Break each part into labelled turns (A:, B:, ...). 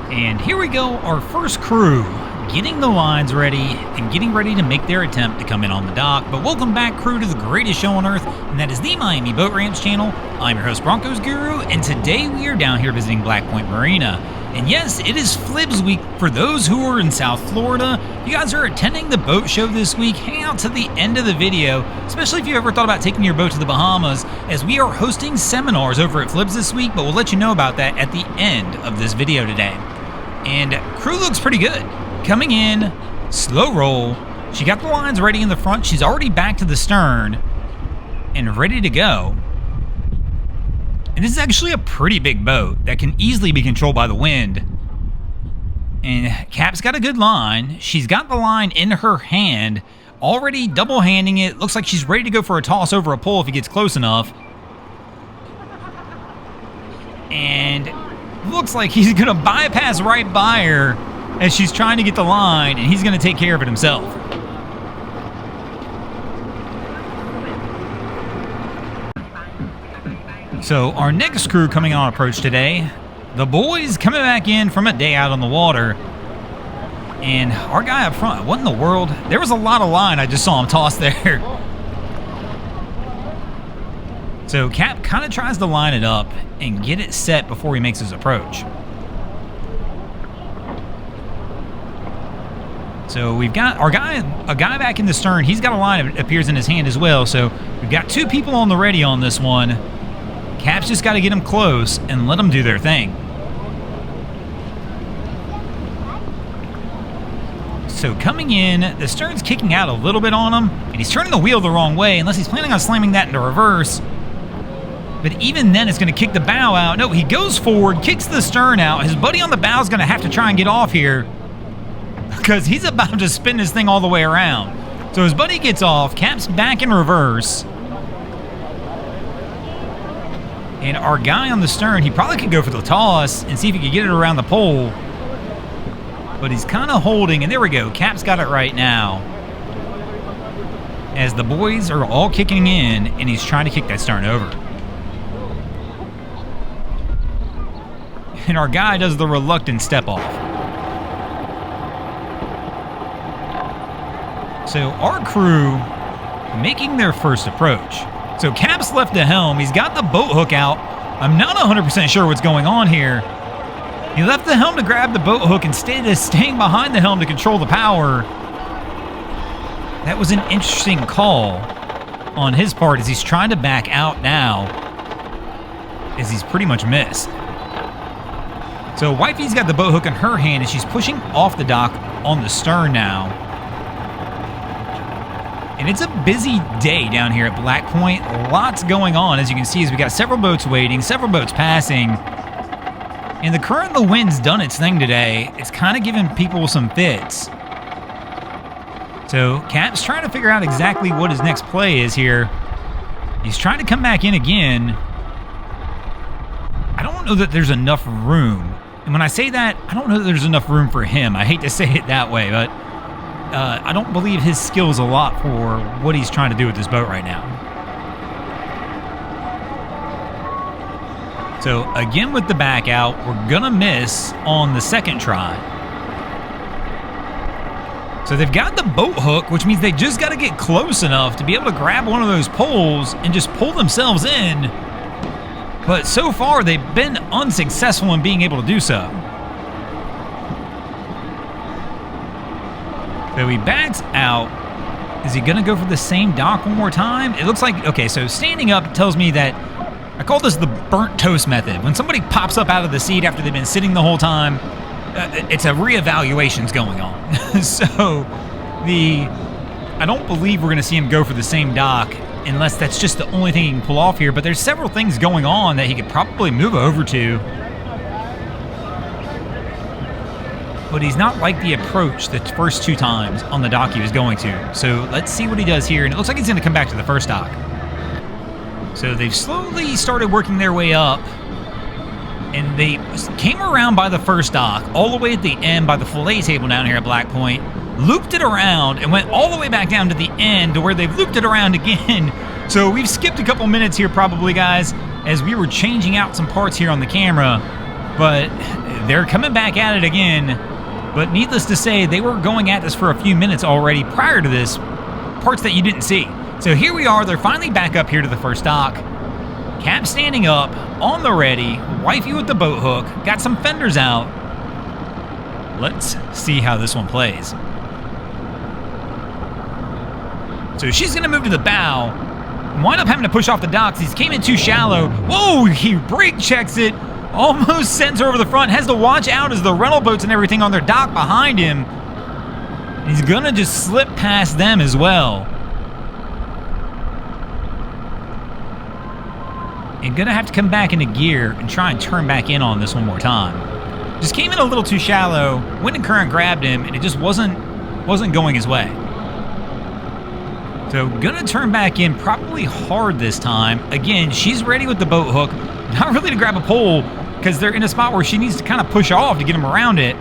A: And here we go, our first crew, getting the lines ready and getting ready to make their attempt to come in on the dock. But welcome back, crew, to the greatest show on earth, and that is the Miami Boat Ramps channel. I'm your host, Broncos Guru, and today we are down here visiting Blackpoint Marina. And yes, it is Flibs week for those who are in South Florida. If you guys are attending the boat show this week, hang out to the end of the video, especially if you ever thought about taking your boat to the Bahamas, as we are hosting seminars over at Flibs this week, but we'll let you know about that at the end of this video today. And crew looks pretty good. Coming in, slow roll. She got the lines ready in the front. She's already back to the stern and ready to go. And this is actually a pretty big boat that can easily be controlled by the wind. And Cap's got a good line. She's got the line in her hand, already double-handing it. Looks like she's ready to go for a toss over a pole if he gets close enough. And looks like he's going to bypass right by her as she's trying to get the line, and he's going to take care of it himself. So our next crew coming on approach today, the boys coming back in from a day out on the water. And our guy up front, what in the world? There was a lot of line I just saw him toss there. So Cap kind of tries to line it up and get it set before he makes his approach. So we've got a guy back in the stern. He's got a line that appears in his hand as well. So we've got two people on the ready on this one. Cap's just got to get them close and let them do their thing. So coming in, the stern's kicking out a little bit on him, and he's turning the wheel the wrong way unless he's planning on slamming that into reverse. But even then, it's going to kick the bow out. No, he goes forward, kicks the stern out. His buddy on the bow is going to have to try and get off here because he's about to spin this thing all the way around. So his buddy gets off, Cap's back in reverse. And our guy on the stern, he probably could go for the toss and see if he could get it around the pole. But he's kind of holding, and there we go. Cap's got it right now. As the boys are all kicking in, and he's trying to kick that stern over. And our guy does the reluctant step off. So our crew making their first approach. So Cap's left the helm. He's got the boat hook out. I'm not 100% sure what's going on here. He left the helm to grab the boat hook instead of staying behind the helm to control the power. That was an interesting call on his part as he's trying to back out now, as he's pretty much missed. So Wifey's got the boat hook in her hand and she's pushing off the dock on the stern now. And it's a busy day down here at Blackpoint. Lots going on, as you can see, as we got several boats waiting, several boats passing. And the current of the wind's done its thing today. It's kind of giving people some fits. So Cap's trying to figure out exactly what his next play is here. He's trying to come back in again. I don't know that there's enough room. And when I say that, I don't know that there's enough room for him. I hate to say it that way, but I don't believe his skill's a lot for what he's trying to do with this boat right now. So again with the back out, we're gonna miss on the second try. So they've got the boat hook, which means they just got to get close enough to be able to grab one of those poles and just pull themselves in. But so far, they've been unsuccessful in being able to do so. So he backs out. Is he going to go for the same dock one more time? It looks like, okay, so standing up tells me that, I call this the burnt toast method. When somebody pops up out of the seat after they've been sitting the whole time, it's a reevaluation's going on. So I don't believe we're going to see him go for the same dock unless that's just the only thing he can pull off here. But there's several things going on that he could probably move over to. But he's not like the approach the first two times on the dock he was going to. So let's see what he does here. And it looks like he's going to come back to the first dock. So they've slowly started working their way up. And they came around by the first dock, all the way at the end by the fillet table down here at Blackpoint, looped it around, and went all the way back down to the end to where they've looped it around again. So we've skipped a couple minutes here probably, guys, as we were changing out some parts here on the camera. but they're coming back at it again. But needless to say, they were going at this for a few minutes already prior to this, parts that you didn't see. So here we are, they're finally back up here to the first dock. Cap standing up, on the ready, wifey with the boat hook, got some fenders out. Let's see how this one plays. So she's gonna move to the bow, wind up having to push off the docks. He came in too shallow. Whoa, he brake checks it. Almost sends her over the front, has to watch out as the rental boats and everything on their dock behind him. He's gonna just slip past them as well. And gonna have to come back into gear and try and turn back in on this one more time. Just came in a little too shallow, wind and current grabbed him, and it just wasn't going his way. So gonna turn back in probably hard this time. Again, she's ready with the boat hook, not really to grab a pole, because they're in a spot where she needs to kind of push off to get him around it.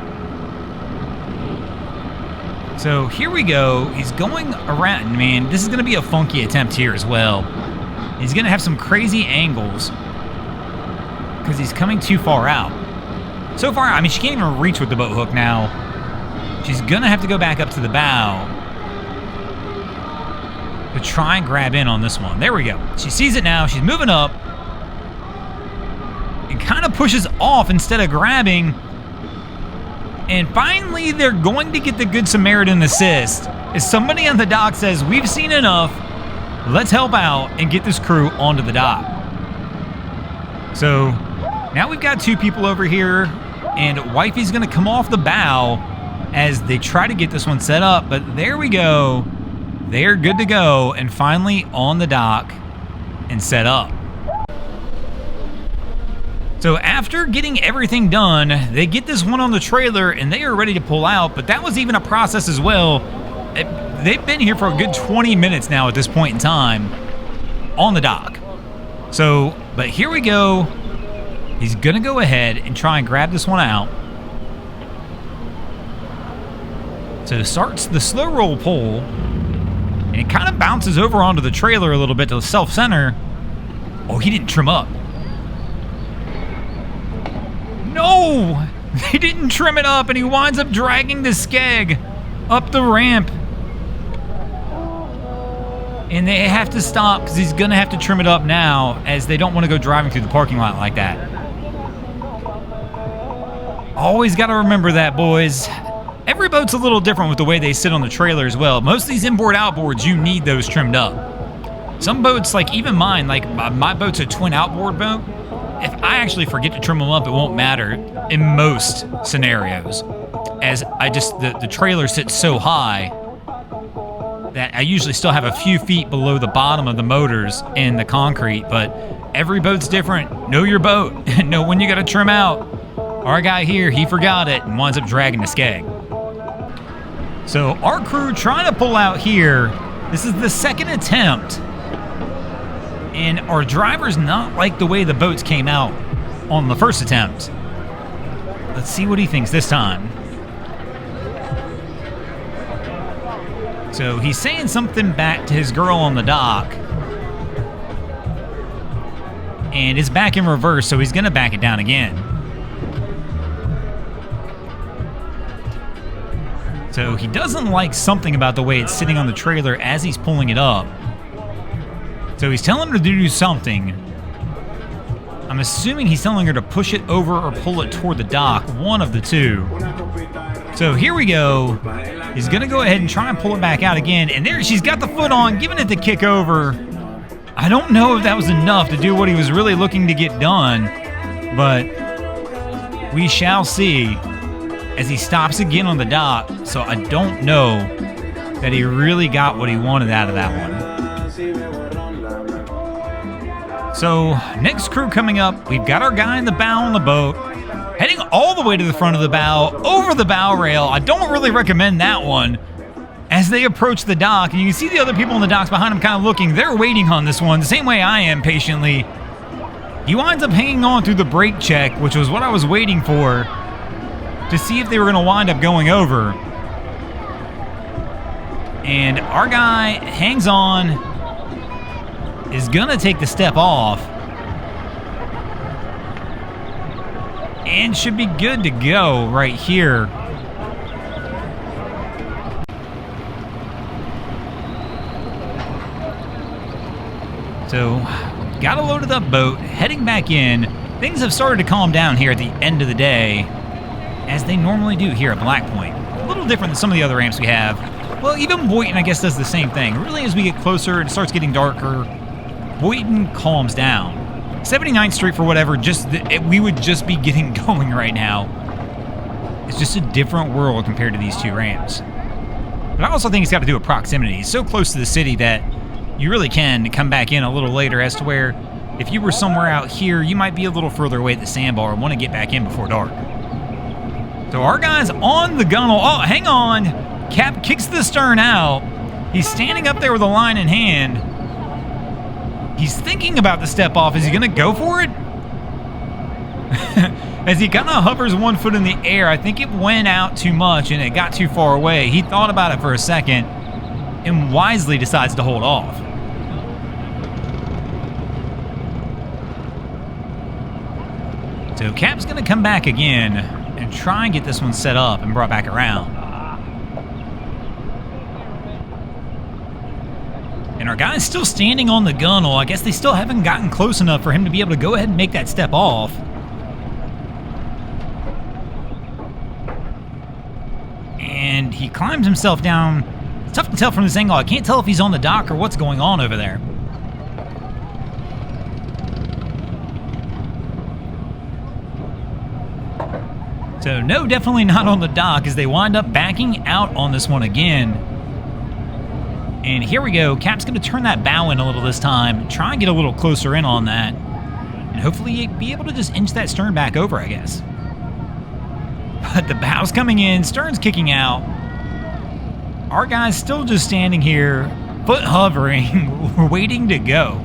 A: So here we go. He's going around. Man, this is going to be a funky attempt here as well. He's going to have some crazy angles because he's coming too far out. So far, I mean, she can't even reach with the boat hook now. She's going to have to go back up to the bow to try and grab in on this one. There we go. She sees it now. She's moving up. It kind of pushes off instead of grabbing. And finally, they're going to get the Good Samaritan assist. As somebody on the dock says, we've seen enough. Let's help out and get this crew onto the dock. So now we've got two people over here, and wifey's going to come off the bow as they try to get this one set up. But there we go. They're good to go and finally on the dock and set up. So after getting everything done, they get this one on the trailer and they are ready to pull out, but that was even a process as well. They've been here for a good 20 minutes now at this point in time on the dock. So, but here we go. He's gonna go ahead and try and grab this one out. So starts the slow roll pull, and it kind of bounces over onto the trailer a little bit to the self-center. Oh, he didn't trim up. No! They didn't trim it up, and he winds up dragging the skeg up the ramp. And they have to stop because he's going to have to trim it up now, as they don't want to go driving through the parking lot like that. Always got to remember that, boys. Every boat's a little different with the way they sit on the trailer as well. Most of these inboard outboards, you need those trimmed up. Some boats, like even mine, like my boat's a twin outboard boat. If I actually forget to trim them up, it won't matter in most scenarios, as the trailer sits so high that I usually still have a few feet below the bottom of the motors in the concrete. But every boat's different. Know your boat. Know when you got to trim out. Our guy here, he forgot it and winds up dragging the skeg. So our crew trying to pull out here. This is the second attempt. And our driver's not like the way the boats came out on the first attempt. Let's see what he thinks this time. So he's saying something back to his girl on the dock. And it's back in reverse, so he's going to back it down again. So he doesn't like something about the way it's sitting on the trailer as he's pulling it up. So he's telling her to do something. I'm assuming he's telling her to push it over or pull it toward the dock, one of the two. So here we go. He's going to go ahead and try and pull it back out again. And there she's got the foot on, giving it the kick over. I don't know if that was enough to do what he was really looking to get done, but we shall see as he stops again on the dock. So I don't know that he really got what he wanted out of that one. So, next crew coming up, we've got our guy in the bow on the boat, heading all the way to the front of the bow, over the bow rail. I don't really recommend that one. As they approach the dock, and you can see the other people on the docks behind him kind of looking, they're waiting on this one, the same way I am patiently. He winds up hanging on through the brake check, which was what I was waiting for, to see if they were going to wind up going over. And our guy hangs on, is going to take the step off. and should be good to go right here. So, got a loaded up boat, heading back in. Things have started to calm down here at the end of the day, as they normally do here at Blackpoint. A little different than some of the other ramps we have. Well, even Boynton, I guess, does the same thing. Really, as we get closer and it starts getting darker, Boynton calms down. 79th Street, for whatever, we would just be getting going right now. It's just a different world compared to these two ramps. But I also think it's got to do with proximity. It's so close to the city that you really can come back in a little later, as to where if you were somewhere out here, you might be a little further away at the sandbar and want to get back in before dark. So our guy's on the gunnel. Oh, hang on. Cap kicks the stern out. He's standing up there with a line in hand. He's thinking about the step off. Is he going to go for it? As he kind of hovers 1 foot in the air, I think it went out too much and it got too far away. He thought about it for a second and wisely decides to hold off. So Cap's going to come back again and try and get this one set up and brought back around. And our guy's still standing on the gunnel. I guess they still haven't gotten close enough for him to be able to go ahead and make that step off. And he climbs himself down. It's tough to tell from this angle. I can't tell if he's on the dock or what's going on over there. So no, definitely not on the dock, as they wind up backing out on this one again. And here we go. Cap's going to turn that bow in a little this time, try and get a little closer in on that, and hopefully be able to just inch that stern back over, I guess. But the bow's coming in, stern's kicking out. Our guy's still just standing here, foot hovering, waiting to go.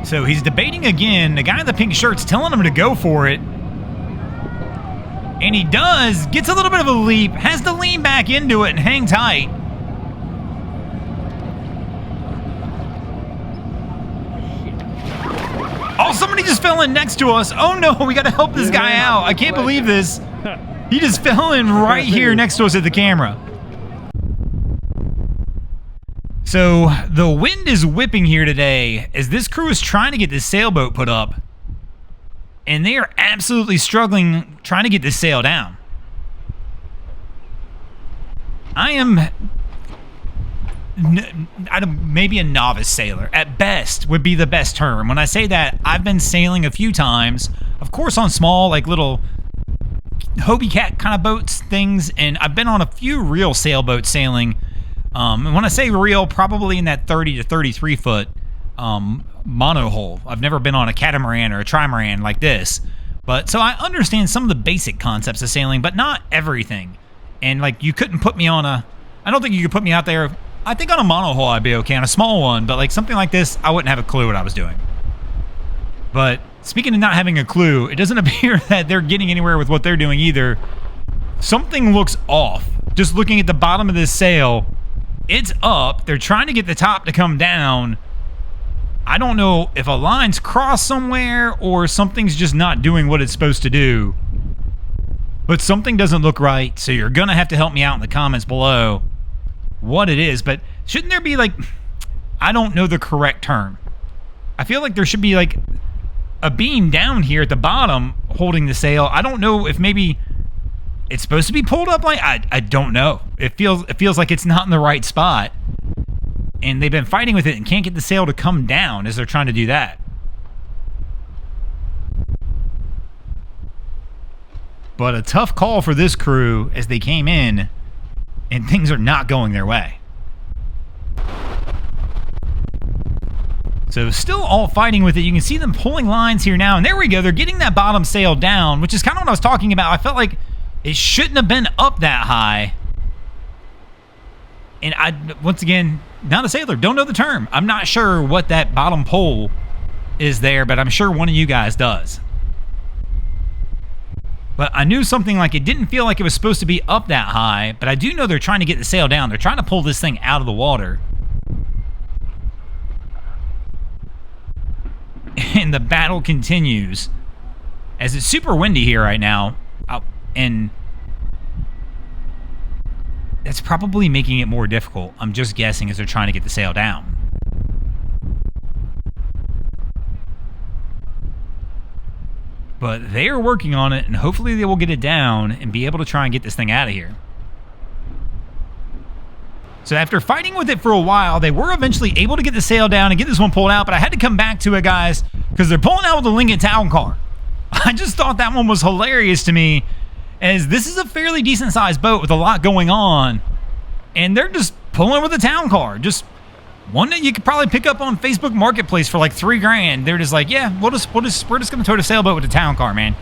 A: So he's debating again. The guy in the pink shirt's telling him to go for it. And he does. Gets a little bit of a leap. Has to lean back into it and hang tight. Oh, somebody just fell in next to us. Oh no, we got to help this guy out. I can't believe this. He just fell in right here next to us at the camera. So the wind is whipping here today as this crew is trying to get this sailboat put up. And they are absolutely struggling trying to get this sail down. I am maybe a novice sailor. At best would be the best term. When I say that, I've been sailing a few times. Of course on small, like little Hobie Cat kind of boats, things. And I've been on a few real sailboats sailing. And when I say real, probably in that 30 to 33 foot monohull. I've never been on a catamaran or a trimaran like this. But so I understand some of the basic concepts of sailing, but not everything. And like you couldn't put me on a, I don't think you could put me out there. I think on a monohull I'd be okay, on a small one, but like something like this, I wouldn't have a clue what I was doing. But speaking of not having a clue, it doesn't appear that they're getting anywhere with what they're doing either. Something looks off. Just looking at the bottom of this sail, it's up. They're trying to get the top to come down. I don't know if a line's crossed somewhere or something's just not doing what it's supposed to do. But something doesn't look right, so you're going to have to help me out in the comments below what it is. But shouldn't there be like, I don't know the correct term. I feel like there should be like a beam down here at the bottom holding the sail. I don't know if maybe it's supposed to be pulled up like, I don't know. It feels like it's not in the right spot. And they've been fighting with it and can't get the sail to come down as they're trying to do that. But a tough call for this crew as they came in and things are not going their way. So still all fighting with it. You can see them pulling lines here now. And there we go. They're getting that bottom sail down, which is kind of what I was talking about. I felt like it shouldn't have been up that high. And I, once again, not a sailor, don't know the term. I'm not sure what that bottom pole is there, but I'm sure one of you guys does. But I knew something like it didn't feel like it was supposed to be up that high, but I do know they're trying to get the sail down. They're trying to pull this thing out of the water. and the battle continues as it's super windy here right now, and that's probably making it more difficult. I'm just guessing as they're trying to get the sail down. But they are working on it, and hopefully they will get it down and be able to try and get this thing out of here. So after fighting with it for a while, they were eventually able to get the sail down and get this one pulled out, but I had to come back to it, guys, because they're pulling out with the Lincoln Town Car. I just thought that one was hilarious to me, as this is a fairly decent-sized boat with a lot going on, and they're just pulling with a town car. Just one that you could probably pick up on Facebook Marketplace for like $3,000. They're just like, yeah, we're just going to tow the sailboat with the town car, man.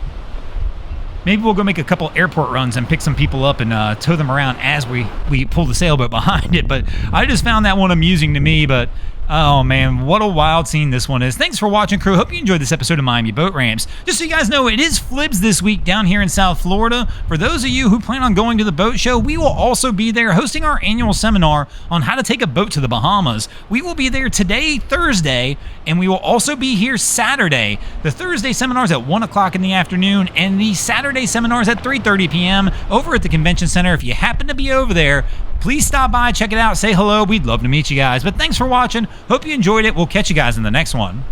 A: Maybe we'll go make a couple airport runs and pick some people up and tow them around as we pull the sailboat behind it. But I just found that one amusing to me. But oh man, what a wild scene this one is. Thanks for watching, crew. Hope you enjoyed this episode of Miami Boat Ramps. Just so you guys know, it is Flibs this week down here in South Florida. For those of you who plan on going to the boat show, we will also be there hosting our annual seminar on how to take a boat to the Bahamas. We will be there today, Thursday, and we will also be here Saturday. The Thursday seminar is at 1 o'clock in the afternoon, and the Saturday seminar is at 3:30 p.m. over at the Convention Center. If you happen to be over there, please stop by, check it out, say hello. We'd love to meet you guys. But thanks for watching. Hope you enjoyed it. We'll catch you guys in the next one.